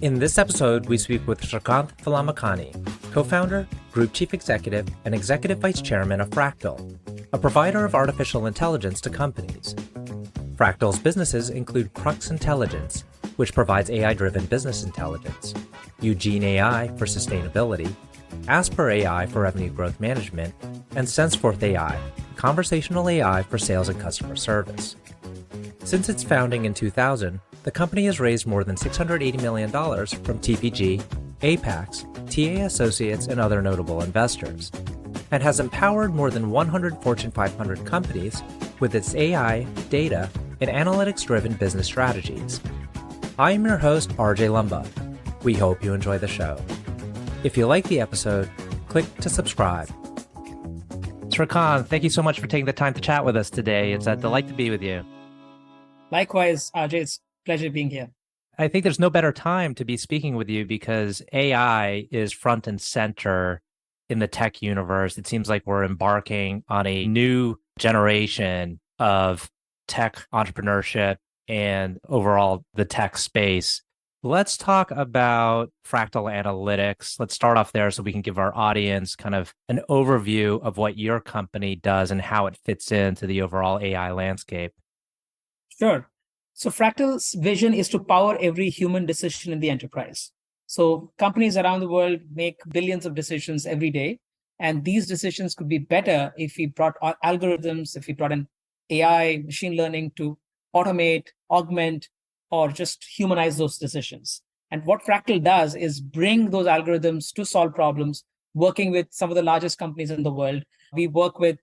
In this episode, we speak with Srikanth Velamakanni, co-founder, group chief executive, and executive vice chairman of Fractal, a provider of artificial intelligence to companies. Fractal's businesses include Crux Intelligence, which provides AI-driven business intelligence, Eugenie.ai for sustainability, Asper.ai for revenue growth management, and Senseforth.ai, conversational AI for sales and customer service. Since its founding in 2000, the company has raised more than $680 million from TPG, Apax, TA Associates, and other notable investors, and has empowered more than 100 Fortune 500 companies with its AI, data, and analytics-driven business strategies. I am your host, RJ Lumba. We hope you enjoy the show. If you like the episode, click to subscribe. Srikanth, thank you so much for taking the time to chat with us today. It's a delight to be with you. Likewise, RJ, it's a pleasure being here. I think there's no better time to be speaking with you because AI is front and center in the tech universe. It seems like we're embarking on a new generation of tech entrepreneurship and overall the tech space. Let's talk about Fractal Analytics. Let's start off there so we can give our audience kind of an overview of what your company does and how it fits into the overall AI landscape. Sure. So Fractal's vision is to power every human decision in the enterprise. So companies around the world make billions of decisions every day. And these decisions could be better if we brought algorithms, if we brought in AI, machine learning to automate, augment, or just humanize those decisions. And what Fractal does is bring those algorithms to solve problems, working with some of the largest companies in the world. We work with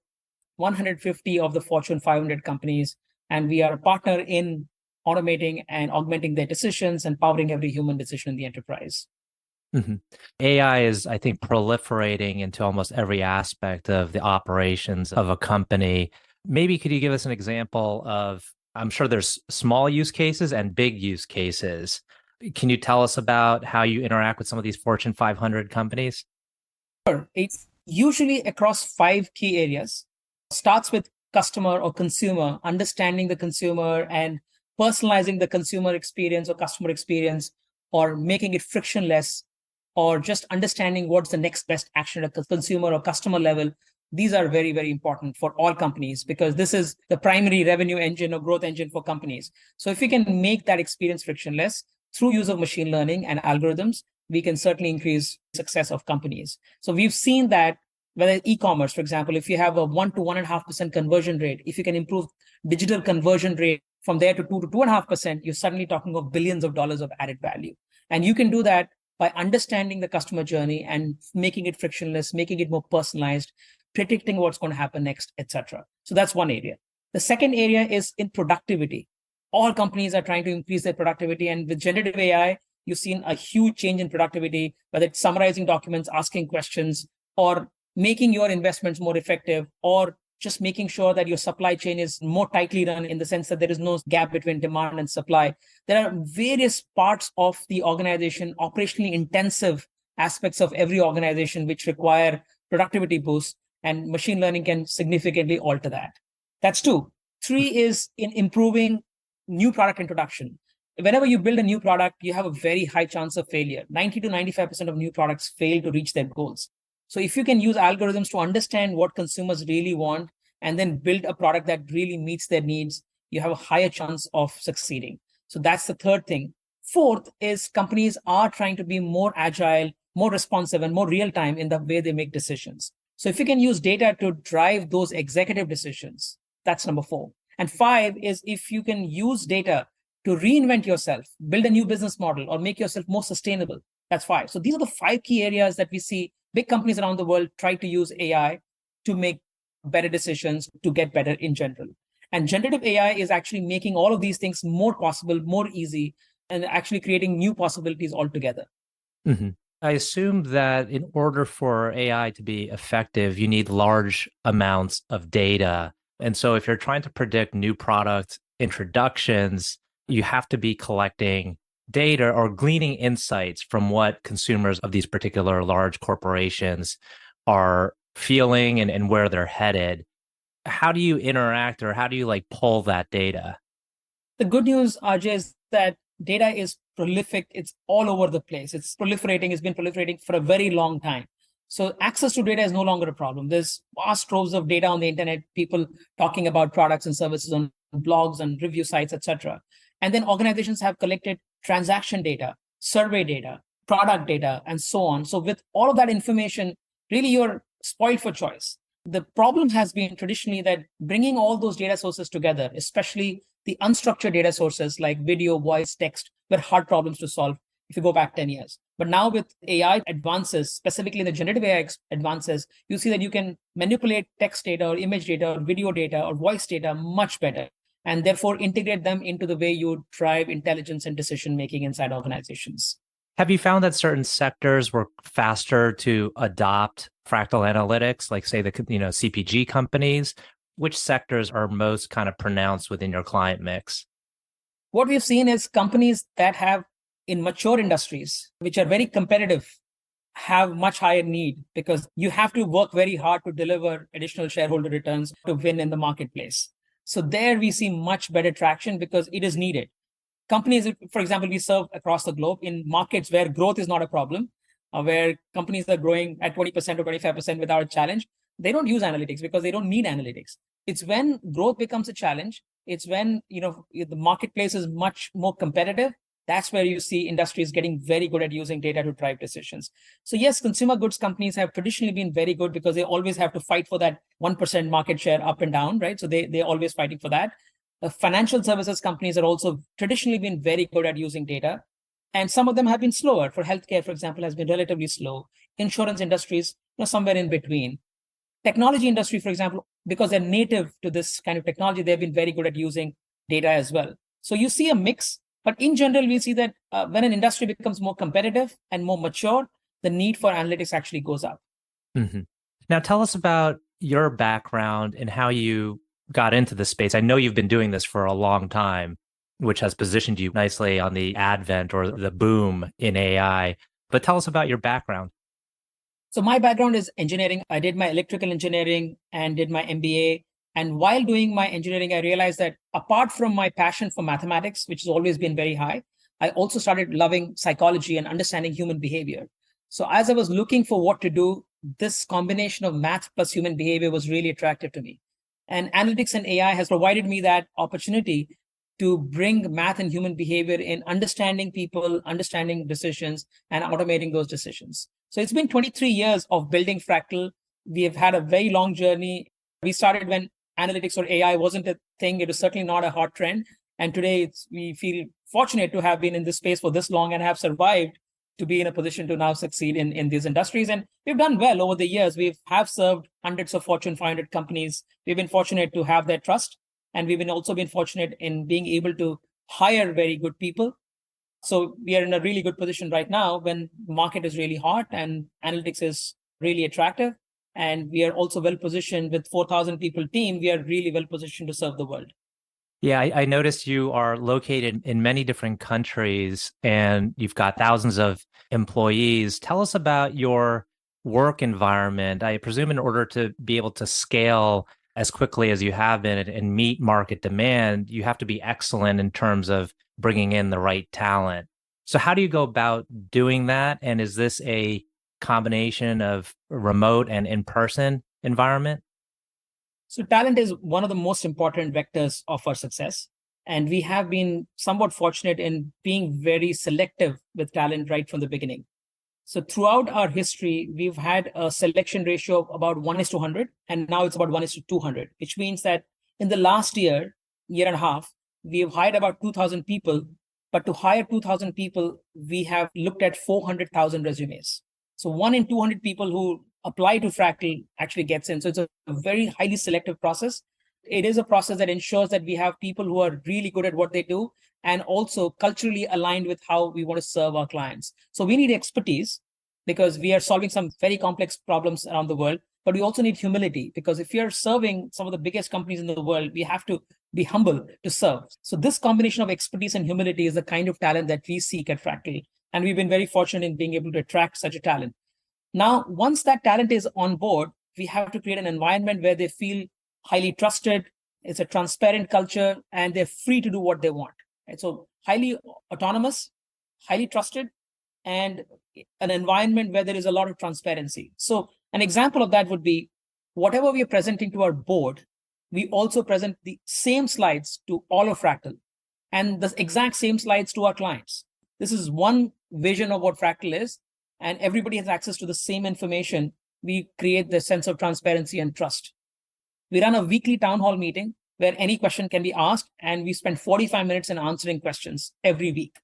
150 of the Fortune 500 companies, and we are a partner in automating and augmenting their decisions and powering every human decision in the enterprise. Mm-hmm. AI is, I think, proliferating into almost every aspect of the operations of a company. Maybe could you give us an example of, I'm sure there's small use cases and big use cases. Can you tell us about how you interact with some of these Fortune 500 companies? Sure. It's usually across 5 key areas. Starts with customer or consumer, understanding the consumer and personalizing the consumer experience or customer experience, or making it frictionless, or just understanding what's the next best action at the consumer or customer level. These are very, very important for all companies because this is the primary revenue engine or growth engine for companies. So if we can make that experience frictionless through use of machine learning and algorithms, we can certainly increase success of companies. So we've seen that whether e-commerce, for example, if you have a 1 to 1.5% conversion rate, if you can improve digital conversion rate from there to 2 to 2.5%, you're suddenly talking of billions of dollars of added value. And you can do that by understanding the customer journey and making it frictionless, making it more personalized, predicting what's going to happen next, etc. So that's one area. The second area is in productivity. All companies are trying to increase their productivity. And with generative AI, you've seen a huge change in productivity, whether it's summarizing documents, asking questions, or making your investments more effective, or just making sure that your supply chain is more tightly run in the sense that there is no gap between demand and supply. There are various parts of the organization, operationally intensive aspects of every organization, which require productivity boosts, and machine learning can significantly alter that. That's 2. 3 is in improving new product introduction. Whenever you build a new product, you have a very high chance of failure. 90 to 95% of new products fail to reach their goals. So if you can use algorithms to understand what consumers really want and then build a product that really meets their needs, you have a higher chance of succeeding. So that's the third thing. Fourth is companies are trying to be more agile, more responsive, and more real-time in the way they make decisions. So if you can use data to drive those executive decisions, that's number 4. And 5 is if you can use data to reinvent yourself, build a new business model, or make yourself more sustainable. That's 5. So these are the 5 key areas that we see big companies around the world try to use AI to make better decisions, to get better in general. And generative AI is actually making all of these things more possible, more easy, and actually creating new possibilities altogether. Mm-hmm. I assume that in order for AI to be effective, you need large amounts of data. And so if you're trying to predict new product introductions, you have to be collecting data or gleaning insights from what consumers of these particular large corporations are feeling and where they're headed. How do you interact or how do you pull that data? The good news, RJ, is that data is prolific. It's all over the place. It's proliferating. It's been proliferating for a very long time. So access to data is no longer a problem. There's vast troves of data on the internet, people talking about products and services on blogs and review sites, etc. And then organizations have collected transaction data, survey data, product data, and so on. So with all of that information, really you're spoiled for choice. The problem has been traditionally that bringing all those data sources together, especially the unstructured data sources like video, voice, text, were hard problems to solve if you go back 10 years. But now with AI advances, specifically the generative AI advances, you see that you can manipulate text data or image data or video data or voice data much better, and therefore integrate them into the way you drive intelligence and decision making inside organizations. Have you found that certain sectors were faster to adopt fractal analytics, like say the CPG companies? Which sectors are most kind of pronounced within your client mix? What we've seen is companies that have in mature industries, which are very competitive, have much higher need because you have to work very hard to deliver additional shareholder returns to win in the marketplace. So there we see much better traction because it is needed. Companies, for example, we serve across the globe in markets where growth is not a problem, where companies are growing at 20% or 25% without a challenge. They don't use analytics because they don't need analytics. It's when growth becomes a challenge. It's when the marketplace is much more competitive. That's where you see industries getting very good at using data to drive decisions. So yes, consumer goods companies have traditionally been very good because they always have to fight for that 1% market share up and down, right? So they're always fighting for that. The financial services companies are also traditionally been very good at using data. And some of them have been slower. For healthcare, for example, has been relatively slow. Insurance industries, somewhere in between. Technology industry, for example, because they're native to this kind of technology, they've been very good at using data as well. So you see a mix. But in general, we see that when an industry becomes more competitive and more mature, the need for analytics actually goes up. Mm-hmm. Now, tell us about your background and how you got into the space. I know you've been doing this for a long time, which has positioned you nicely on the advent or the boom in AI. But tell us about your background. So my background is engineering. I did my electrical engineering and did my MBA. And while doing my engineering, I realized that apart from my passion for mathematics, which has always been very high, I also started loving psychology and understanding human behavior. So as I was looking for what to do, this combination of math plus human behavior was really attractive to me. And analytics and AI has provided me that opportunity to bring math and human behavior in understanding people, understanding decisions, and automating those decisions. So it's been 23 years of building Fractal. We have had a very long journey. We started when analytics or AI wasn't a thing. It was certainly not a hot trend. And today we feel fortunate to have been in this space for this long and have survived to be in a position to now succeed in these industries. And we've done well over the years. We have served hundreds of Fortune 500 companies. We've been fortunate to have their trust. And we've also been fortunate in being able to hire very good people. So we are in a really good position right now when the market is really hot and analytics is really attractive. And we are also well positioned with 4,000 people team. We are really well positioned to serve the world. Yeah, I noticed you are located in many different countries and you've got thousands of employees. Tell us about your work environment. I presume in order to be able to scale as quickly as you have been and meet market demand, you have to be excellent in terms of bringing in the right talent. So how do you go about doing that? And is this a combination of remote and in-person environment? So talent is one of the most important vectors of our success. And we have been somewhat fortunate in being very selective with talent right from the beginning. So throughout our history, we've had a selection ratio of about 1:100, and now it's about 1:200, which means that in the last year and a half, we've hired about 2,000 people. But to hire 2,000 people, we have looked at 400,000 resumes. So 1 in 200 people who apply to Fractal actually gets in. So it's a very highly selective process. It is a process that ensures that we have people who are really good at what they do and also culturally aligned with how we want to serve our clients. So we need expertise because we are solving some very complex problems around the world, but we also need humility because if you're serving some of the biggest companies in the world, we have to be humble to serve. So this combination of expertise and humility is the kind of talent that we seek at Fractal. And we've been very fortunate in being able to attract such a talent. Now, once that talent is on board, we have to create an environment where they feel highly trusted. It's a transparent culture and they're free to do what they want. Right? So highly autonomous, highly trusted, and an environment where there is a lot of transparency. So an example of that would be whatever we are presenting to our board, we also present the same slides to all of Fractal and the exact same slides to our clients. This is one vision of what Fractal is, and everybody has access to the same information. We create the sense of transparency and trust. We run a weekly town hall meeting where any question can be asked, and we spend 45 minutes in answering questions every week.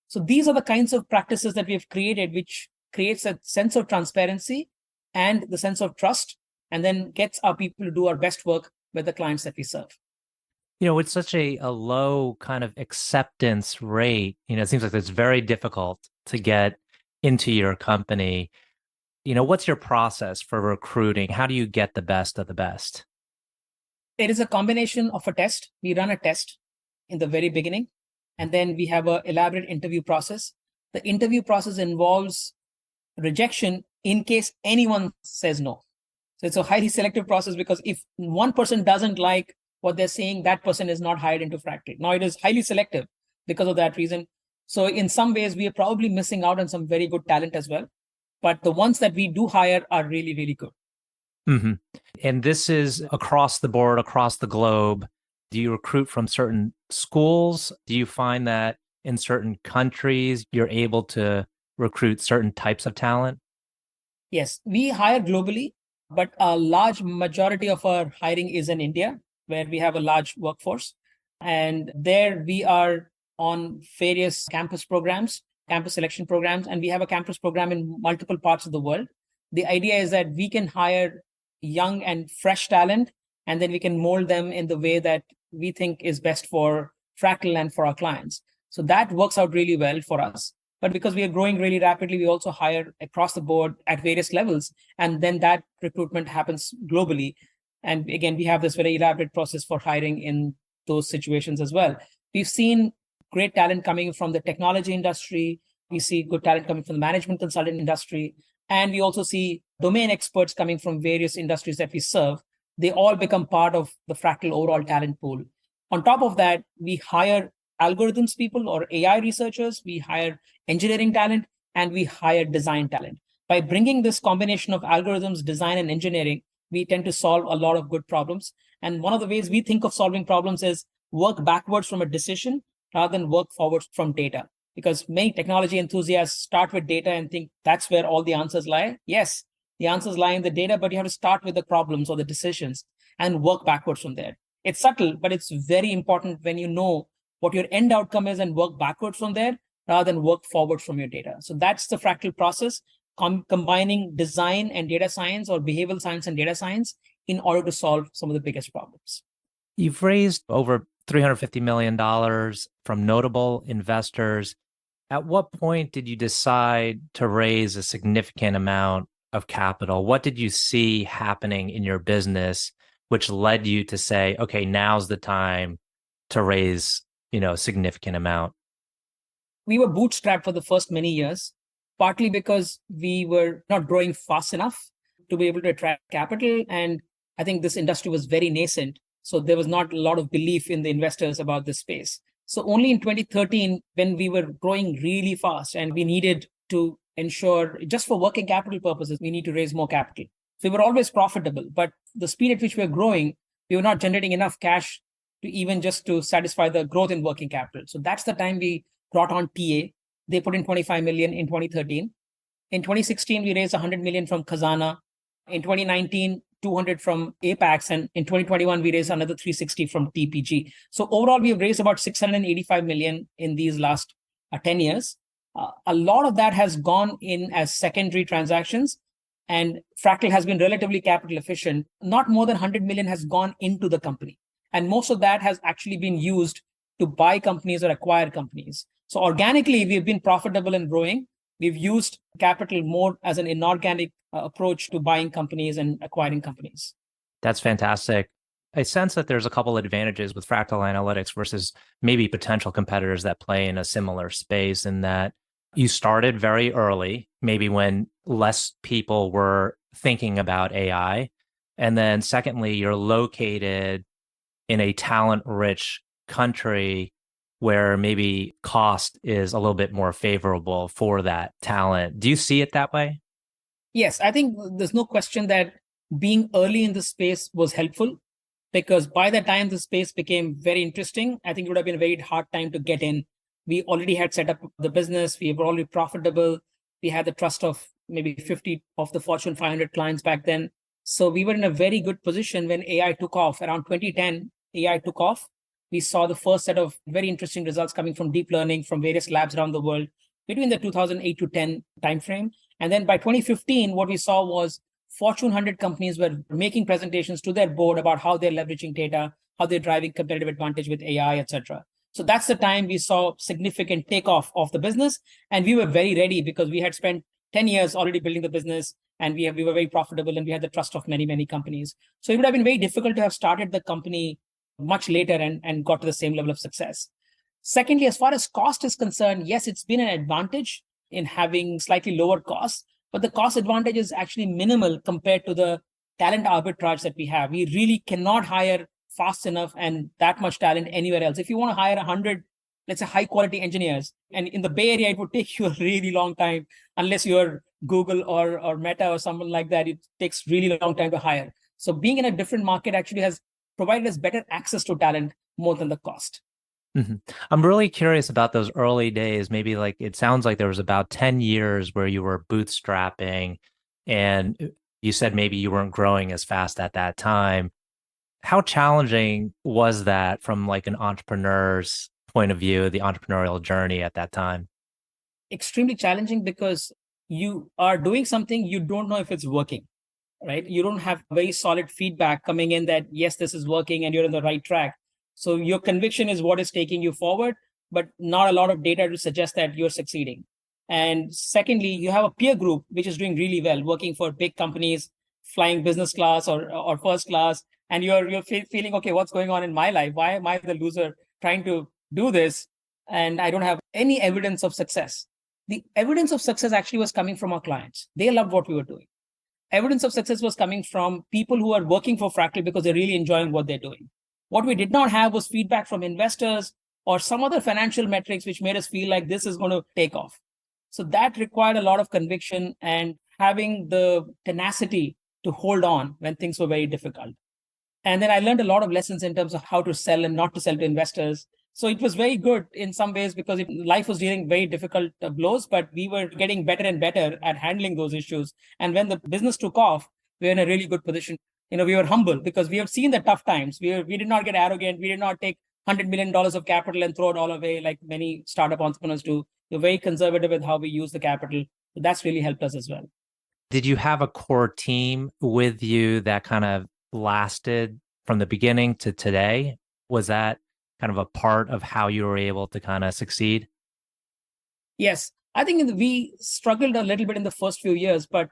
So these are the kinds of practices that we have created, which creates a sense of transparency and the sense of trust, and then gets our people to do our best work with the clients that we serve. It's such a low kind of acceptance rate. It seems like it's very difficult to get into your company. What's your process for recruiting? How do you get the best of the best? It is a combination of a test. We run a test in the very beginning, and then we have an elaborate interview process. The interview process involves rejection in case anyone says no. So it's a highly selective process, because if one person doesn't like what they're saying, that person is not hired into Fractal. Now, it is highly selective because of that reason. So in some ways, we are probably missing out on some very good talent as well. But the ones that we do hire are really, really good. Mm-hmm. And this is across the board, across the globe. Do you recruit from certain schools? Do you find that in certain countries, you're able to recruit certain types of talent? Yes, we hire globally, but a large majority of our hiring is in India, where we have a large workforce. And there we are on various campus programs, campus selection programs, and we have a campus program in multiple parts of the world. The idea is that we can hire young and fresh talent, and then we can mold them in the way that we think is best for Fractal and for our clients. So that works out really well for us. But because we are growing really rapidly, we also hire across the board at various levels. And then that recruitment happens globally. And again, we have this very elaborate process for hiring in those situations as well. We've seen great talent coming from the technology industry. We see good talent coming from the management consultant industry. And we also see domain experts coming from various industries that we serve. They all become part of the Fractal overall talent pool. On top of that, we hire algorithms people or AI researchers, we hire engineering talent, and we hire design talent. By bringing this combination of algorithms, design, and engineering, we tend to solve a lot of good problems. And one of the ways we think of solving problems is work backwards from a decision rather than work forwards from data. Because many technology enthusiasts start with data and think that's where all the answers lie. Yes, the answers lie in the data, but you have to start with the problems or the decisions and work backwards from there. It's subtle, but it's very important when you know what your end outcome is and work backwards from there rather than work forward from your data. So that's the Fractal process, combining design and data science, or behavioral science and data science, in order to solve some of the biggest problems. You've raised over $350 million from notable investors. At what point did you decide to raise a significant amount of capital? What did you see happening in your business which led you to say, okay, now's the time to raise, a significant amount? We were bootstrapped for the first many years, partly because we were not growing fast enough to be able to attract capital. And I think this industry was very nascent. So there was not a lot of belief in the investors about this space. So only in 2013, when we were growing really fast and we needed to ensure, just for working capital purposes, we need to raise more capital. So we were always profitable, but the speed at which we were growing, we were not generating enough cash to even just to satisfy the growth in working capital. So that's the time we brought on TA. They put in 25 million in 2013. In 2016, we raised 100 million from Khazana. In 2019, 200 from Apax. And in 2021, we raised another 360 from TPG. So overall, we have raised about 685 million in these last 10 years. A lot of that has gone in as secondary transactions. And Fractal has been relatively capital efficient. Not more than 100 million has gone into the company. And most of that has actually been used to buy companies or acquire companies. So organically, we've been profitable and growing. We've used capital more as an inorganic approach to buying companies and acquiring companies. That's fantastic. I sense that there's a couple of advantages with Fractal Analytics versus maybe potential competitors that play in a similar space, in that you started very early, maybe when less people were thinking about AI. And then secondly, you're located in a talent-rich country where maybe cost is a little bit more favorable for that talent. Do you see it that way? Yes, I think there's no question that being early in the space was helpful, because by the time the space became very interesting, I think it would have been a very hard time to get in. We already had set up the business, we were already profitable, we had the trust of maybe 50 of the Fortune 500 clients back then. So we were in a very good position when AI took off. Around 2010, AI took off. We saw the first set of very interesting results coming from deep learning from various labs around the world between the 2008 to 10 timeframe. And then by 2015, what we saw was Fortune 100 companies were making presentations to their board about how they're leveraging data, how they're driving competitive advantage with AI, etc. So that's the time we saw significant takeoff of the business. And we were very ready because we had spent 10 years already building the business, and we were very profitable, and we had the trust of many, many companies. So it would have been very difficult to have started the company much later and got to the same level of success. Secondly, as far as cost is concerned, yes, it's been an advantage in having slightly lower costs, but the cost advantage is actually minimal compared to the talent arbitrage that we have. We really cannot hire fast enough and that much talent anywhere else. If you want to hire 100, let's say, high quality engineers, and in the Bay Area, it would take you a really long time, unless you're Google or Meta or someone like that. It takes really long time to hire. So being in a different market actually has provided us better access to talent more than the cost. Mhm. I'm really curious about those early days. Maybe like it sounds like there was about 10 years where you were bootstrapping and you said maybe you weren't growing as fast at that time. How challenging was that from like an entrepreneur's point of view, the entrepreneurial journey at that time? Extremely challenging, because you are doing something, you don't know if it's working, right? You don't have very solid feedback coming in that, yes, this is working and you're on the right track. So your conviction is what is taking you forward, but not a lot of data to suggest that you're succeeding. And secondly, you have a peer group which is doing really well, working for big companies, flying business class or first class, and you're feeling, okay, what's going on in my life? Why am I the loser trying to do this? And I don't have any evidence of success. The evidence of success actually was coming from our clients. They loved what we were doing. Evidence of success was coming from people who are working for Fractal because they're really enjoying what they're doing. What we did not have was feedback from investors or some other financial metrics which made us feel like this is going to take off. So that required a lot of conviction and having the tenacity to hold on when things were very difficult. And then I learned a lot of lessons in terms of how to sell and not to sell to investors. So it was very good in some ways, because life was dealing very difficult blows, but we were getting better and better at handling those issues. And when the business took off, we were in a really good position. We were humble because we have seen the tough times. We did not get arrogant. We did not take $100 million of capital and throw it all away like many startup entrepreneurs do. We're very conservative with how we use the capital. So that's really helped us as well. Did you have a core team with you that kind of lasted from the beginning to today? Was that kind of a part of how you were able to kind of succeed? Yes, I think we struggled a little bit in the first few years, but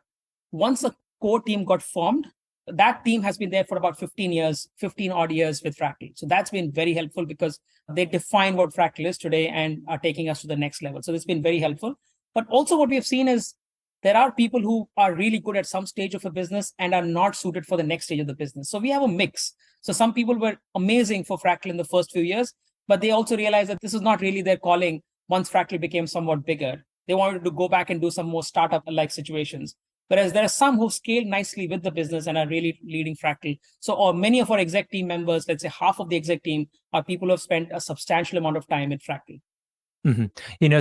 once the core team got formed, that team has been there for about 15 years, 15 odd years with Fractal. So that's been very helpful because they define what Fractal is today and are taking us to the next level. So it's been very helpful. But also what we have seen is there are people who are really good at some stage of a business and are not suited for the next stage of the business. So we have a mix. So some people were amazing for Fractal in the first few years, but they also realized that this is not really their calling once Fractal became somewhat bigger. They wanted to go back and do some more startup-like situations. Whereas there are some who scale nicely with the business and are really leading Fractal. So or many of our exec team members, let's say half of the exec team, are people who have spent a substantial amount of time in Fractal.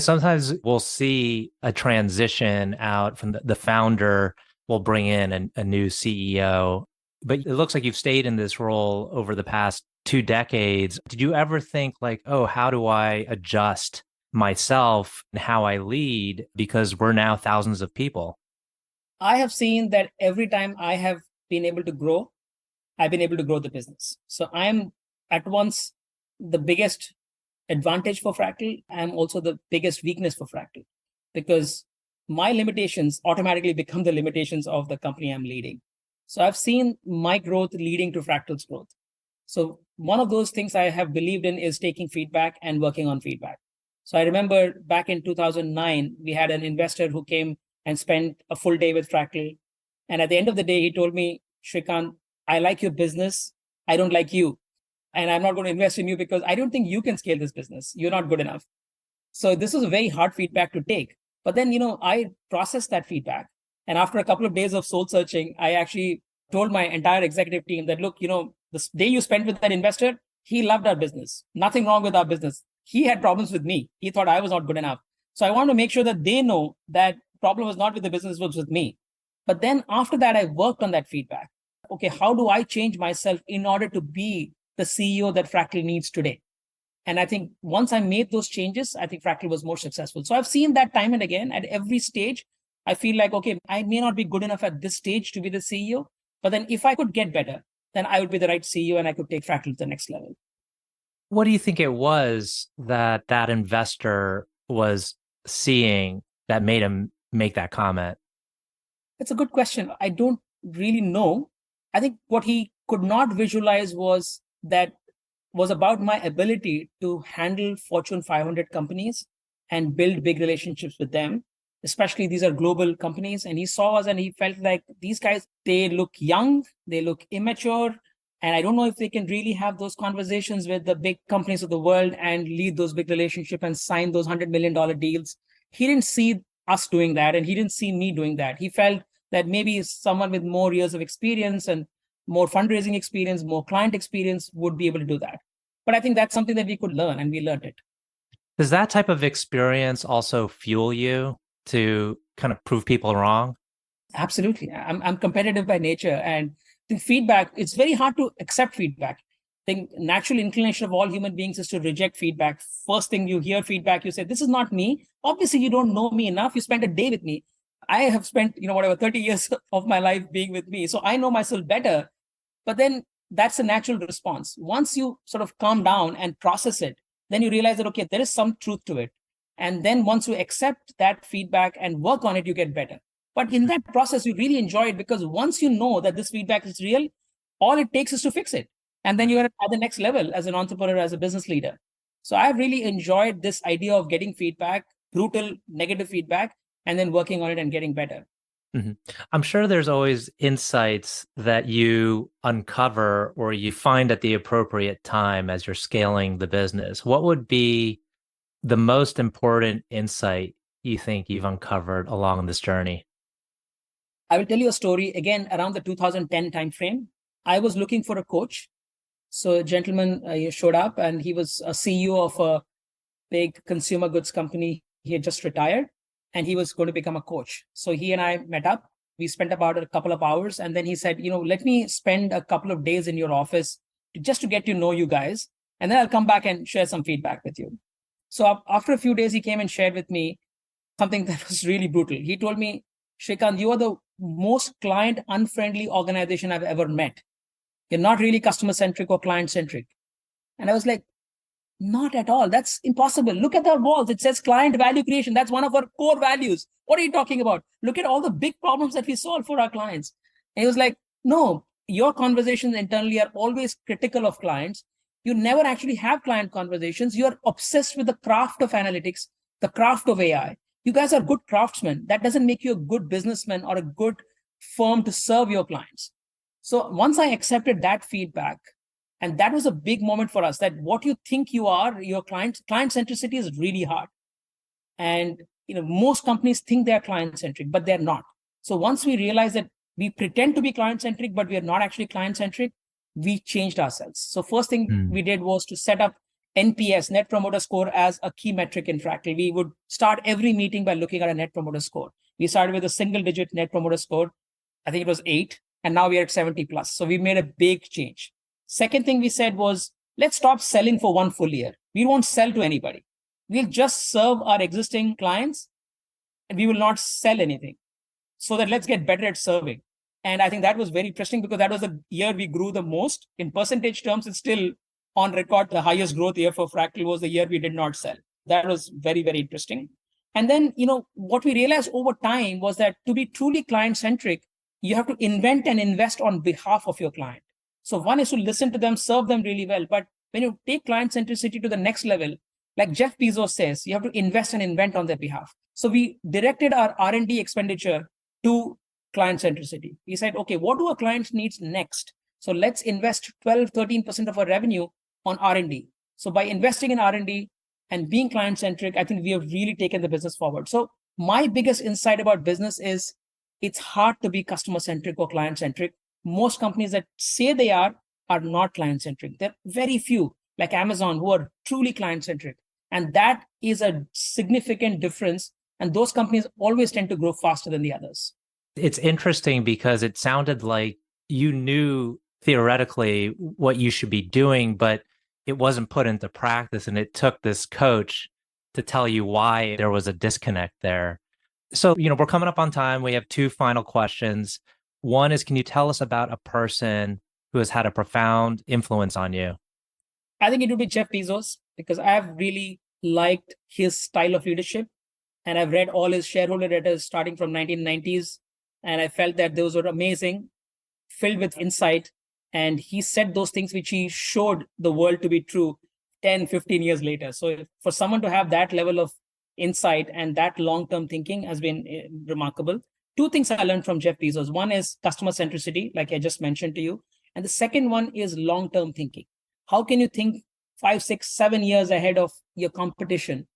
Sometimes we'll see a transition out from the founder will bring in a new CEO, but it looks like you've stayed in this role over the past 2 decades. Did you ever think like, oh, how do I adjust myself and how I lead? Because we're now thousands of people. I have seen that every time I have been able to grow, I've been able to grow the business. So I'm at once the biggest advantage for Fractal. I'm also the biggest weakness for Fractal, because my limitations automatically become the limitations of the company I'm leading. So I've seen my growth leading to Fractal's growth. So one of those things I have believed in is taking feedback and working on feedback. So I remember back in 2009, we had an investor who came and spent a full day with Fractal. And at the end of the day, he told me, Srikanth, I like your business. I don't like you. and I'm not going to invest in you because I don't think you can scale this business. You're not good enough. So this was a very hard feedback to take. But then, I processed that feedback. And after a couple of days of soul searching, I actually told my entire executive team that, look, the day you spent with that investor, he loved our business. Nothing wrong with our business. He had problems with me. He thought I was not good enough. So I want to make sure that they know that problem was not with the business, it was with me. But then after that, I worked on that feedback. Okay, how do I change myself in order to be the CEO that Fractal needs today? And I think once I made those changes, I think Fractal was more successful. So I've seen that time and again at every stage. I feel like, okay, I may not be good enough at this stage to be the CEO, but then if I could get better, then I would be the right CEO and I could take Fractal to the next level. What do you think it was that investor was seeing that made him make that comment? It's a good question. I don't really know. I think what he could not visualize was about my ability to handle Fortune 500 companies and build big relationships with them. Especially these are global companies. And he saw us and he felt like these guys, they look young, they look immature. And I don't know if they can really have those conversations with the big companies of the world and lead those big relationships and sign those $100 million deals. He didn't see us doing that. And he didn't see me doing that. He felt that maybe someone with more years of experience and more fundraising experience, more client experience would be able to do that. But I think that's something that we could learn, and we learned it. Does that type of experience also fuel you to kind of prove people wrong? Absolutely. I'm competitive by nature, and the feedback, it's very hard to accept feedback. I think natural inclination of all human beings is to reject feedback. First thing you hear feedback, you say, this is not me. Obviously, you don't know me enough. You spent a day with me. I have spent, 30 years of my life being with me. So I know myself better. But then that's a natural response. Once you sort of calm down and process it, then you realize that, okay, there is some truth to it. And then once you accept that feedback and work on it, you get better. But in that process, you really enjoy it because once you know that this feedback is real, all it takes is to fix it. And then you're at the next level as an entrepreneur, as a business leader. So I've really enjoyed this idea of getting feedback, brutal negative feedback, and then working on it and getting better. Mm-hmm. I'm sure there's always insights that you uncover or you find at the appropriate time as you're scaling the business. What would be the most important insight you think you've uncovered along this journey? I will tell you a story again around the 2010 timeframe. I was looking for a coach. So a gentleman showed up and he was a CEO of a big consumer goods company. He had just retired and he was going to become a coach. So he and I met up. We spent about a couple of hours. And then he said, let me spend a couple of days in your office just to get to know you guys. And then I'll come back and share some feedback with you. So after a few days, he came and shared with me something that was really brutal. He told me, Srikanth, you are the most client unfriendly organization I've ever met. You're not really customer centric or client centric. And I was like, not at all. That's impossible. Look at our walls. It says client value creation. That's one of our core values. What are you talking about? Look at all the big problems that we solve for our clients. And he was like, no, your conversations internally are always critical of clients. You never actually have client conversations. You're obsessed with the craft of analytics, the craft of AI. You guys are good craftsmen. That doesn't make you a good businessman or a good firm to serve your clients. So once I accepted that feedback, and that was a big moment for us, that what you think you are, your client centricity is really hard. And most companies think they're client centric, but they're not. So once we realized that we pretend to be client centric, but we are not actually client centric, we changed ourselves. So first thing we did was to set up NPS, Net Promoter Score, as a key metric in Fractal. We would start every meeting by looking at a Net Promoter Score. We started with a single digit Net Promoter Score. I think it was 8, and now we are at 70 plus. So we made a big change. Second thing we said was, let's stop selling for one full year. We won't sell to anybody. We'll just serve our existing clients and we will not sell anything. So that let's get better at serving. And I think that was very interesting because that was the year we grew the most. In percentage terms, it's still on record. The highest growth year for Fractal was the year we did not sell. That was very, very interesting. And then, what we realized over time was that to be truly client-centric, you have to invent and invest on behalf of your client. So one is to listen to them, serve them really well. But when you take client centricity to the next level, like Jeff Bezos says, you have to invest and invent on their behalf. So we directed our R&D expenditure to client centricity. We said, okay, what do our clients need next? So let's invest 12, 13% of our revenue on R&D. So by investing in R&D and being client-centric, I think we have really taken the business forward. So my biggest insight about business is it's hard to be customer-centric or client-centric. Most companies that say they are not client-centric. There are very few, like Amazon, who are truly client-centric. And that is a significant difference. And those companies always tend to grow faster than the others. It's interesting because it sounded like you knew theoretically what you should be doing, but it wasn't put into practice. And it took this coach to tell you why there was a disconnect there. So, we're coming up on time. We have two final questions. One is, can you tell us about a person who has had a profound influence on you? I think it would be Jeff Bezos, because I have really liked his style of leadership. And I've read all his shareholder letters starting from 1990s. And I felt that those were amazing, filled with insight. And he said those things which he showed the world to be true 10, 15 years later. So for someone to have that level of insight and that long-term thinking has been remarkable. Two things I learned from Jeff Bezos. One is customer centricity, like I just mentioned to you. And the second one is long-term thinking. How can you think 5, 6, 7 years ahead of your competition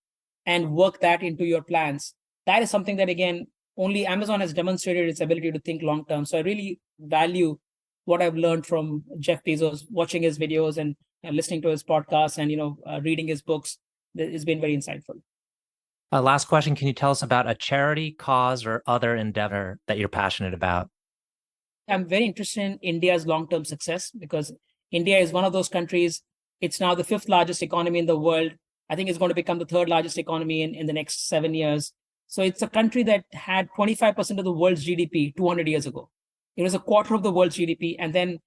and work that into your plans? That is something that, again, only Amazon has demonstrated its ability to think long-term. So I really value what I've learned from Jeff Bezos, watching his videos and listening to his podcasts and, reading his books. It's been very insightful. Last question. Can you tell us about a charity, cause, or other endeavor that you're passionate about? I'm very interested in India's long-term success, because India is one of those countries. It's now the 5th largest economy in the world. I think it's going to become the 3rd largest economy in the next 7 years. So it's a country that had 25% of the world's GDP 200 years ago. It was a quarter of the world's GDP. And then,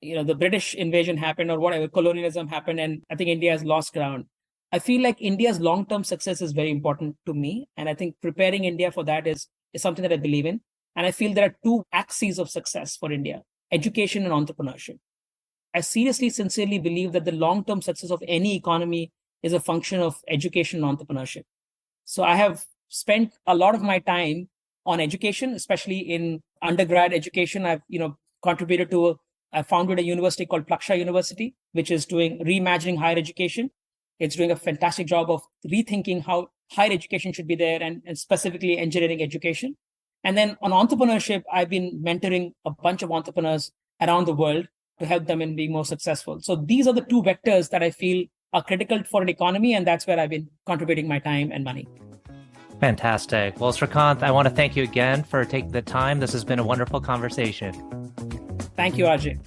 the British invasion happened, or whatever, colonialism happened. And I think India has lost ground. I feel like India's long-term success is very important to me. And I think preparing India for that is something that I believe in. And I feel there are two axes of success for India: education and entrepreneurship. I seriously, sincerely believe that the long-term success of any economy is a function of education and entrepreneurship. So I have spent a lot of my time on education, especially in undergrad education. I've, I founded a university called Plaksha University, which is doing reimagining higher education. It's doing a fantastic job of rethinking how higher education should be there, and specifically engineering education. And then on entrepreneurship, I've been mentoring a bunch of entrepreneurs around the world to help them in being more successful. So these are the two vectors that I feel are critical for an economy, and that's where I've been contributing my time and money. Fantastic. Well, Srikanth, I want to thank you again for taking the time. This has been a wonderful conversation. Thank you, Ajay.